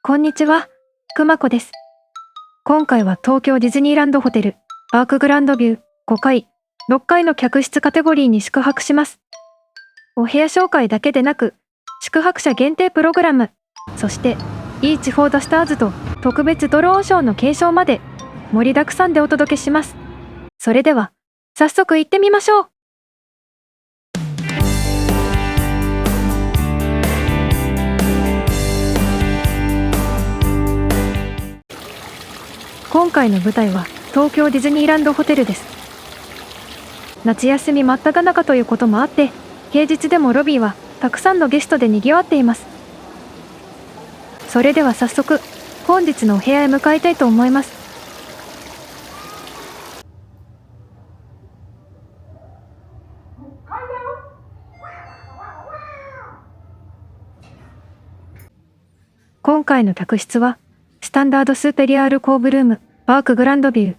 こんにちは、くまこです。今回は東京ディズニーランドホテル、パークグランドビュー5階、6階の客室カテゴリーに宿泊します。お部屋紹介だけでなく、宿泊者限定プログラム、そして、イーチ・フォー・ザ・スターズと特別ドローンショーの継承まで、盛りだくさんでお届けします。それでは、早速行ってみましょう。今回の舞台は東京ディズニーランドホテルです。夏休み真っ只中ということもあって、平日でもロビーはたくさんのゲストで賑わっています。それでは早速、本日のお部屋へ向かいたいと思います。今回の客室は、スタンダードスーペリアールコーブルーム、パークグランドビュー。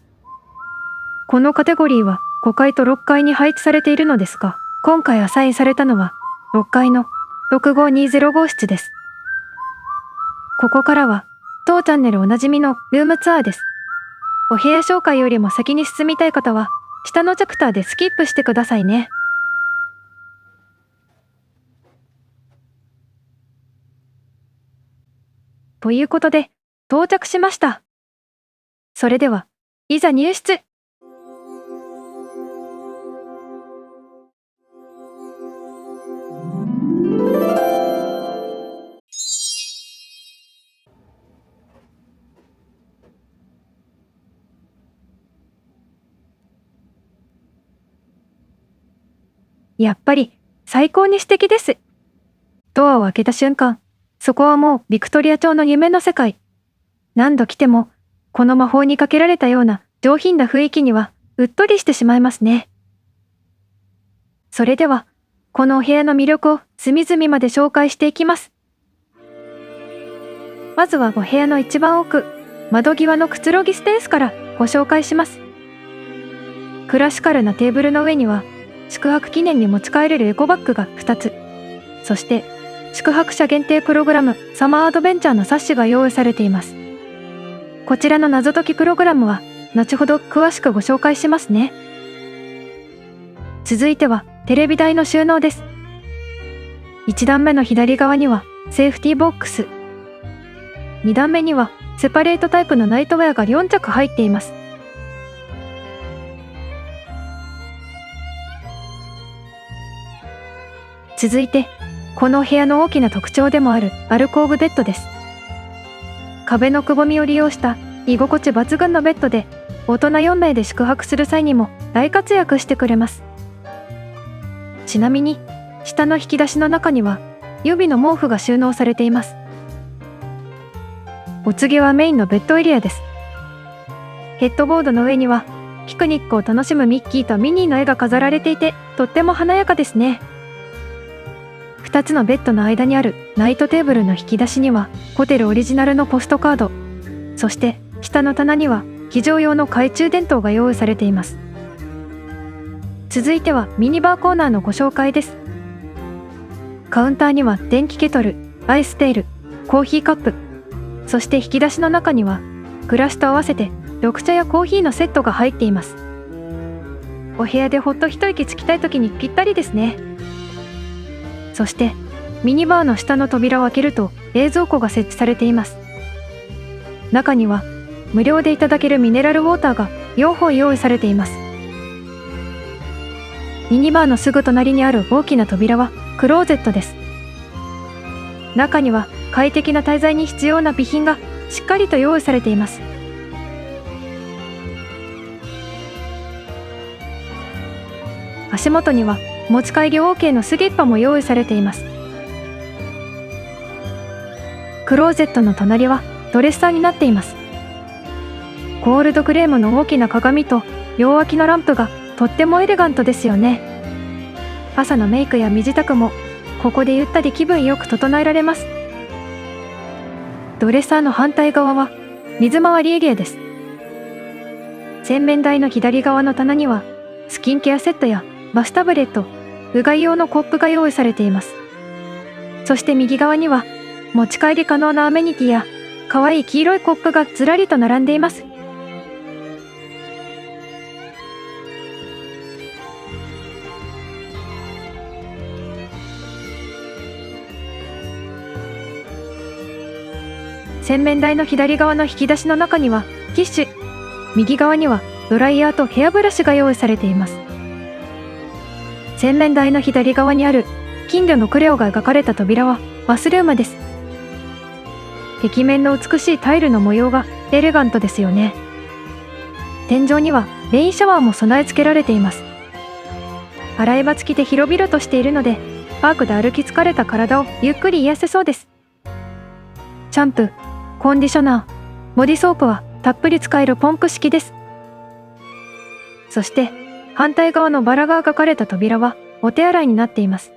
このカテゴリーは5階と6階に配置されているのですが、今回アサインされたのは6階の65205号室です。ここからは当チャンネルおなじみのルームツアーです。お部屋紹介よりも先に進みたい方は下のチャプターでスキップしてくださいね。ということで到着しました。それではいざ入室。やっぱり最高に素敵です。ドアを開けた瞬間、そこはもうビクトリア朝の夢の世界。何度来ても、この魔法にかけられたような上品な雰囲気にはうっとりしてしまいますね。それでは、このお部屋の魅力を隅々まで紹介していきます。まずはお部屋の一番奥、窓際のくつろぎスペースからご紹介します。クラシカルなテーブルの上には、宿泊記念に持ち帰れるエコバッグが2つ。そして、宿泊者限定プログラムサマーアドベンチャーの冊子が用意されています。こちらの謎解きプログラムは、後ほど詳しくご紹介しますね。続いては、テレビ台の収納です。1段目の左側には、セーフティーボックス。2段目には、セパレートタイプのナイトウェアが4着入っています。続いて、この部屋の大きな特徴でもあるアルコーブベッドです。壁のくぼみを利用した居心地抜群のベッドで、大人4名で宿泊する際にも大活躍してくれます。ちなみに、下の引き出しの中には予備の毛布が収納されています。お次はメインのベッドエリアです。ヘッドボードの上には、ピクニックを楽しむミッキーとミニーの絵が飾られていて、とっても華やかですね。2つのベッドの間にあるナイトテーブルの引き出しにはホテルオリジナルのポストカード、そして下の棚には非常用の懐中電灯が用意されています。続いてはミニバーコーナーのご紹介です。カウンターには電気ケトル、アイステール、コーヒーカップ、そして引き出しの中には暮らしと合わせて緑茶やコーヒーのセットが入っています。お部屋でほっと一息つきたい時にぴったりですね。そしてミニバーの下の扉を開けると冷蔵庫が設置されています。中には無料でいただけるミネラルウォーターが4本用意されています。ミニバーのすぐ隣にある大きな扉はクローゼットです。中には快適な滞在に必要な備品がしっかりと用意されています。足元には持ち帰り OK のスリッパも用意されています。クローゼットの隣はドレッサーになっています。ゴールドグレームの大きな鏡と両脇のランプがとってもエレガントですよね。朝のメイクや身支度もここでゆったり気分よく整えられます。ドレッサーの反対側は水回りエリアです。洗面台の左側の棚にはスキンケアセットやバスタブレット、うがい用のコップが用意されています。そして右側には持ち帰り可能なアメニティや可愛い黄色いコップがずらりと並んでいます。洗面台の左側の引き出しの中にはティッシュ、右側にはドライヤーとヘアブラシが用意されています。洗面台の左側にある金魚のクレオが描かれた扉はバスルームです。壁面の美しいタイルの模様がエレガントですよね。天井にはレインシャワーも備え付けられています。洗い場付きで広々としているので、パークで歩き疲れた体をゆっくり癒せそうです。シャンプー、コンディショナー、ボディソープはたっぷり使えるポンプ式です。そして反対側のバラが描かれた扉はお手洗いになっています。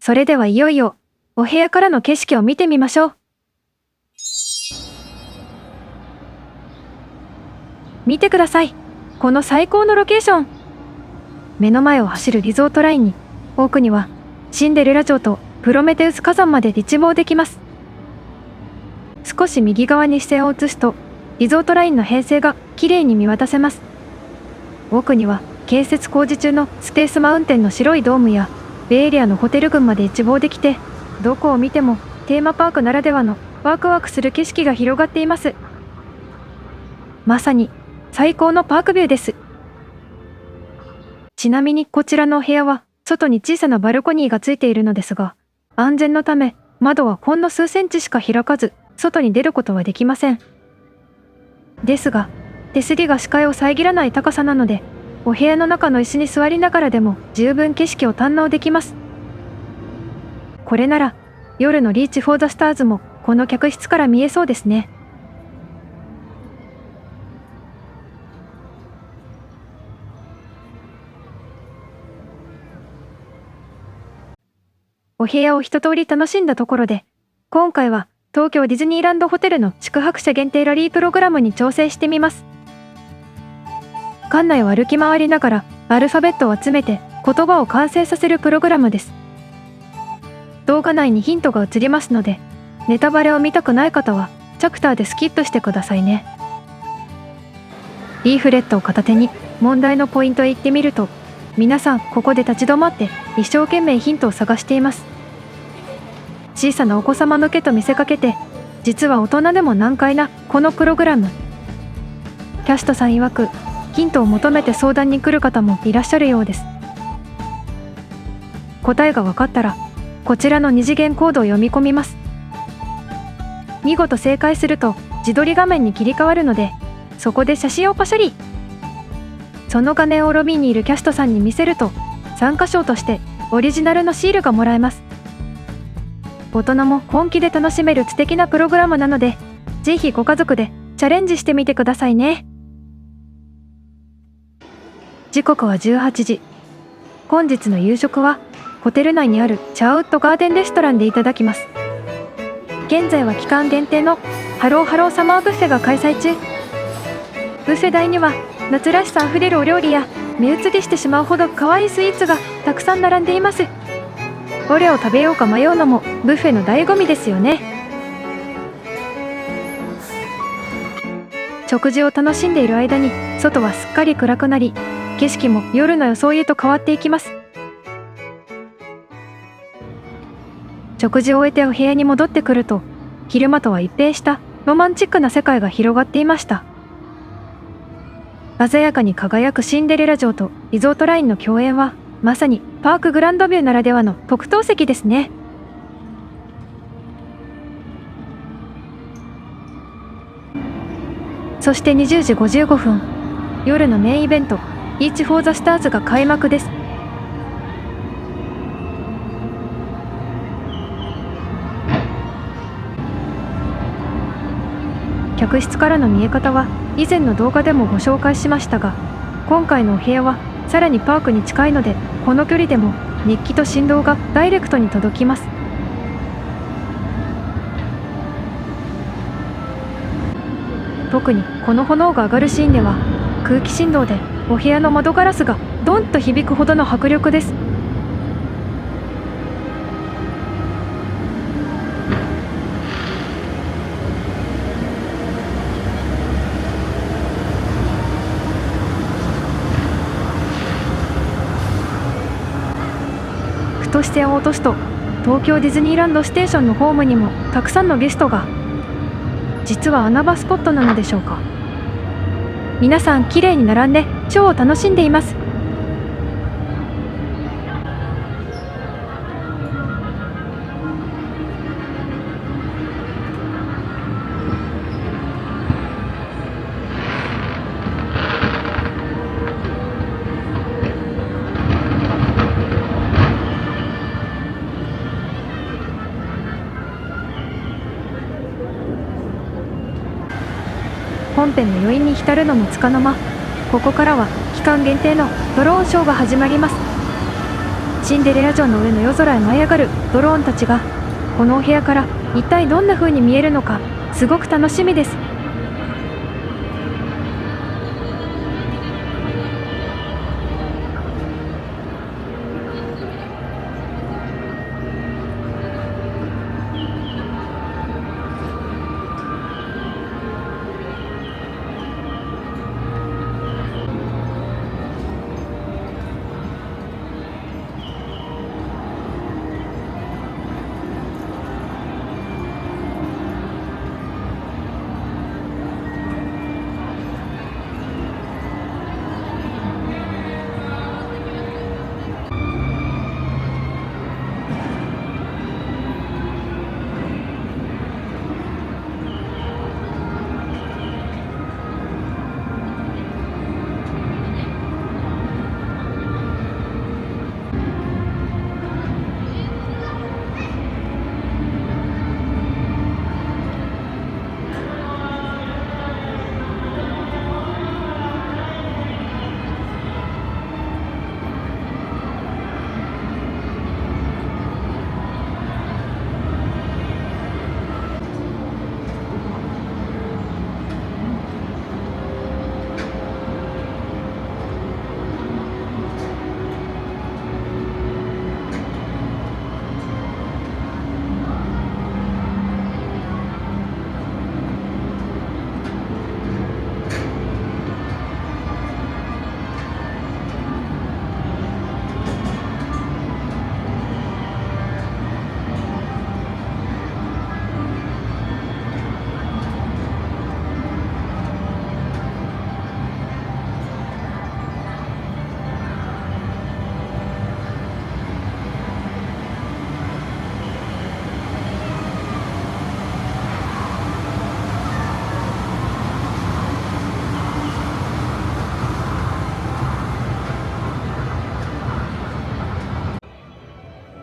それではいよいよお部屋からの景色を見てみましょう。見てください。この最高のロケーション。目の前を走るリゾートラインに、奥にはシンデレラ城とプロメテウス火山まで一望できます。少し右側に視線を移すと、リゾートラインの編成がきれいに見渡せます。奥には建設工事中のスペースマウンテンの白いドームやベイエリアのホテル群まで一望できて、どこを見てもテーマパークならではのワクワクする景色が広がっています。まさに最高のパークビューです。ちなみにこちらのお部屋は外に小さなバルコニーがついているのですが、安全のため窓はほんの数センチしか開かず、外に出ることはできません。ですが、手すりが視界を遮らない高さなので、お部屋の中の椅子に座りながらでも十分景色を堪能できます。これなら夜のリーチ・フォー・ザ・スターズもこの客室から見えそうですね。お部屋を一通り楽しんだところで、今回は東京ディズニーランドホテルの宿泊者限定ラリープログラムに挑戦してみます。館内を歩き回りながらアルファベットを集めて言葉を完成させるプログラムです。動画内にヒントが映りますので、ネタバレを見たくない方はチャプターでスキップしてくださいね。リーフレットを片手に問題のポイントへ行ってみると、皆さんここで立ち止まって一生懸命ヒントを探しています。小さなお子様向けと見せかけて、実は大人でも難解なこのプログラム。キャストさん曰く、ヒントを求めて相談に来る方もいらっしゃるようです。答えが分かったら、こちらの二次元コードを読み込みます。見事正解すると自撮り画面に切り替わるので、そこで写真をパシャリ。その画面をロビーにいるキャストさんに見せると、参加賞としてオリジナルのシールがもらえます。大人も本気で楽しめる素敵なプログラムなので、ぜひご家族でチャレンジしてみてくださいね。時刻は18時。本日の夕食はホテル内にあるチャーウッドガーデンレストランでいただきます。現在は期間限定のハローハローサマーブッフェが開催中。ブッフェ台には夏らしさあふれるお料理や目移りしてしまうほど可愛いスイーツがたくさん並んでいます。どれを食べようか迷うのもブッフェの醍醐味ですよね。食事を楽しんでいる間に外はすっかり暗くなり、景色も夜の装いへと変わっていきます。食事を終えてお部屋に戻ってくると、昼間とは一変したロマンチックな世界が広がっていました。鮮やかに輝くシンデレラ城とリゾートラインの共演は、まさにパークグランドビューならではの特等席ですね。そして20時55分、夜のメインイベント、リーチ・フォー・ザ・スターズが開幕です。客室からの見え方は以前の動画でもご紹介しましたが、今回のお部屋はさらにパークに近いので、この距離でも熱気と振動がダイレクトに届きます。特にこの炎が上がるシーンでは、空気振動でお部屋の窓ガラスがドンと響くほどの迫力です。視線を落とすと、東京ディズニーランドステーションのホームにもたくさんのゲストが。実は穴場スポットなのでしょうか。皆さんきれいに並んでショーを楽しんでいます。本編の余韻に浸るのもつかの間、ここからは期間限定のドローンショーが始まります。シンデレラ城の上の夜空へ舞い上がるドローンたちが、このお部屋から一体どんな風に見えるのか、すごく楽しみです。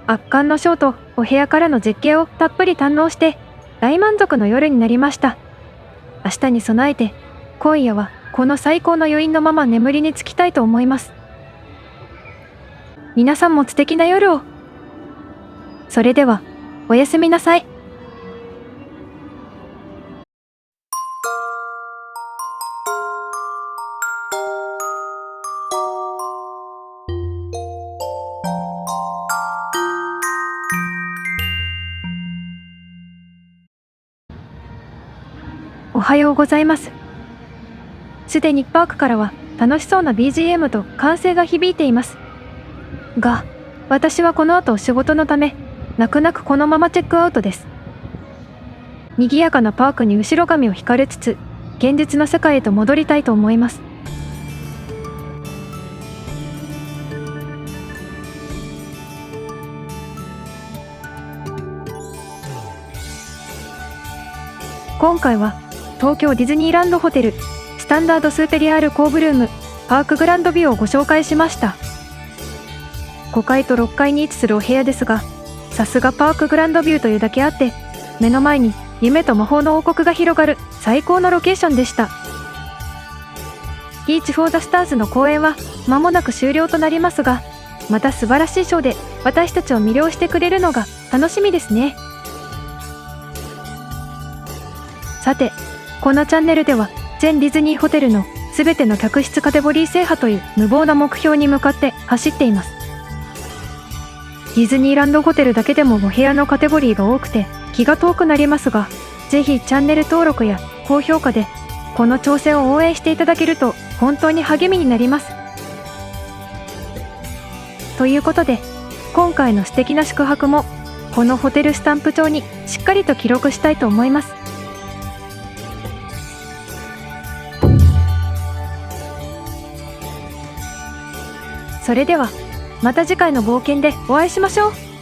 圧巻のショーとお部屋からの絶景をたっぷり堪能して大満足の夜になりました。明日に備えて今夜はこの最高の余韻のまま眠りにつきたいと思います。皆さんも素敵な夜を。それではおやすみなさい。おはようございます。すでにパークからは楽しそうな BGM と歓声が響いています。が、私はこの後仕事のため、泣く泣くこのままチェックアウトです。賑やかなパークに後ろ髪を引かれつつ、現実の世界へと戻りたいと思います。今回は東京ディズニーランドホテルスタンダードスーペリアールコーブルームパークグランドビューをご紹介しました。5階と6階に位置するお部屋ですが、さすがパークグランドビューというだけあって、目の前に夢と魔法の王国が広がる最高のロケーションでした。リーチフォーザスターズの公演は間もなく終了となりますが、また素晴らしいショーで私たちを魅了してくれるのが楽しみですね。さて、このチャンネルでは全ディズニーホテルのすべての客室カテゴリー制覇という無謀な目標に向かって走っています。ディズニーランドホテルだけでもお部屋のカテゴリーが多くて気が遠くなりますが、ぜひチャンネル登録や高評価でこの挑戦を応援していただけると本当に励みになります。ということで、今回の素敵な宿泊もこのホテルスタンプ帳にしっかりと記録したいと思います。それではまた次回の冒険でお会いしましょう。